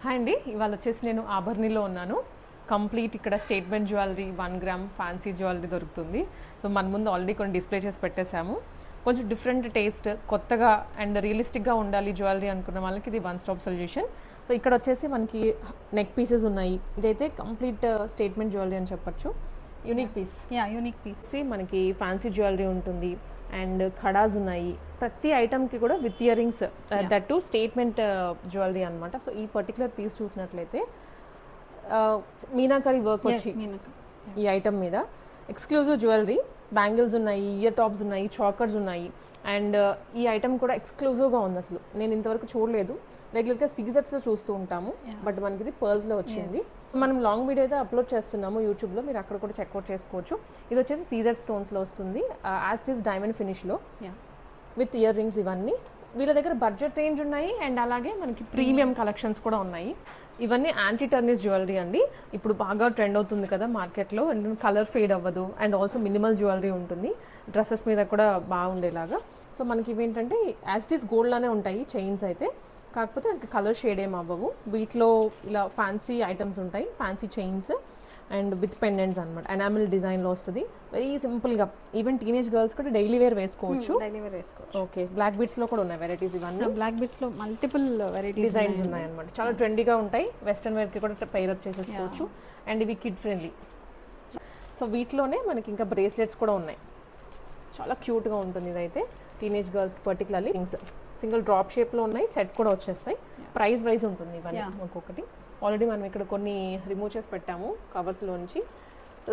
Hi అండి, ఇవాళ వచ్చేసి నేను ఆభరణిలో ఉన్నాను. కంప్లీట్ ఇక్కడ statement jewellery 1 gram fancy jewellery దొరుకుతుంది. సో మన ముందు ఆల్రెడీ కొన్ని డిస్ప్లే చేసి పెట్టేశాము. కొంచెం డిఫరెంట్ టేస్ట్, కొత్తగా అండ్ రియలిస్టిక్గా ఉండాలి జ్యువెలరీ అనుకున్న వాళ్ళకి ఇది వన్ స్టాప్ సొల్యూషన్. సో ఇక్కడ వచ్చేసి మనకి నెక్ పీసెస్ ఉన్నాయి. ఇదైతే కంప్లీట్ స్టేట్మెంట్ జ్యువెలరీ అని చెప్పొచ్చు. Unique piece, unique piece. మనకి ఫ్యాన్సీ జ్యువెలరీ ఉంటుంది అండ్ ఖడాస్ ఉన్నాయి. ప్రతి ఐటమ్కి కూడా with earrings, that too statement jewellery అనమాట. సో ఈ పర్టికులర్ పీస్ చూసినట్లయితే మీనాకరీ వర్క్ వచ్చి ఈ ఐటమ్ మీద ఎక్స్క్లూజివ్ జ్యువెలరీ, బ్యాంగిల్స్ ఉన్నాయి, ఇయర్ టాప్స్ ఉన్నాయి, చాకర్స్ ఉన్నాయి. అండ్ ఈ ఐటమ్ కూడా ఎక్స్క్లూజివ్గా ఉంది. అసలు నేను ఇంతవరకు చూడలేదు. రెగ్యులర్గా సీజెట్స్లో చూస్తూ ఉంటాము, బట్ మనకి ఇది పర్ల్స్లో వచ్చింది. మనం లాంగ్ వీడియో అయితే అప్లోడ్ చేస్తున్నాము యూట్యూబ్లో, మీరు అక్కడ కూడా చెక్అవుట్ చేసుకోవచ్చు. ఇది వచ్చేసి సీజెట్ స్టోన్స్లో వస్తుంది, యాజ్ ఇట్ ఈస్ డైమండ్ ఫినిష్లో విత్ ఇయర్ రింగ్స్. ఇవన్నీ వీళ్ళ దగ్గర బడ్జెట్ రేంజ్ ఉన్నాయి అండ్ అలాగే మనకి ప్రీమియం కలెక్షన్స్ కూడా ఉన్నాయి. ఇవన్నీ యాంటీ టర్నిస్ జ్యువెలరీ అండి. ఇప్పుడు బాగా ట్రెండ్ అవుతుంది కదా మార్కెట్లో, అండ్ కలర్ ఫేడ్ అవ్వదు అండ్ ఆల్సో మినిమల్ జ్యువెలరీ ఉంటుంది, డ్రెస్సెస్ మీద కూడా బాగుండేలాగా. సో మనకి ఇవేంటంటే యాజ్ ఇట్ ఈస్ గోల్డ్లానే ఉంటాయి చైన్స్ అయితే, కాకపోతే కలర్ షేడ్ ఏం అవ్వవు. వీటిలో ఇలా ఫ్యాన్సీ ఐటమ్స్ ఉంటాయి, fancy chains and with pendants అనమాట. ఎనామిల్ డిజైన్లో వస్తుంది, వెరీ సింపుల్గా. ఈవెన్ టీనేజ్ గర్ల్స్ కూడా డైలీ వేర్ వేసుకోవచ్చు. ఓకే, బ్లాక్ బీట్స్లో కూడా ఉన్నాయి వెరైటీస్. ఇవన్నీ బ్లాక్ బీట్స్లో మల్టిపుల్ వెరైటీస్ డిజైన్స్ ఉన్నాయి అనమాట. చాలా ట్రెండీగా ఉంటాయి, వెస్టర్న్ వేర్కి కూడా పెయిరప్ చేసేసుకోవచ్చు. అండ్ ఇవి కిడ్ ఫ్రెండ్లీ. సో వీటిలోనే మనకి ఇంకా బ్రేస్లెట్స్ కూడా ఉన్నాయి, చాలా క్యూట్గా ఉంటుంది. ఇదైతే టీనేజ్ గర్ల్స్కి పర్టికులర్లీ రింగ్స్ సింగిల్ డ్రాప్ షేప్లో ఉన్నాయి, సెట్ కూడా వచ్చేస్తాయి. ప్రైస్ వైజ్ ఉంటుంది ఇవన్నీ ఒక్కొక్కటి. ఆల్రెడీ మనం ఇక్కడ కొన్ని రిమూవ్ చేసి పెట్టాము కవర్స్లోంచి.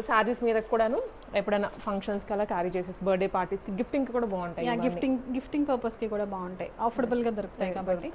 శారీస్ మీద కూడాను ఎప్పుడైనా ఫంక్షన్స్కి అలా క్యారీ చేసేసి బర్త్డే పార్టీస్కి గిఫ్టింగ్కి కూడా బాగుంటాయి. గిఫ్టింగ్ పర్పస్కి కూడా బాగుంటాయి, అఫోర్డబుల్గా దొరుకుతాయి కాబట్టి.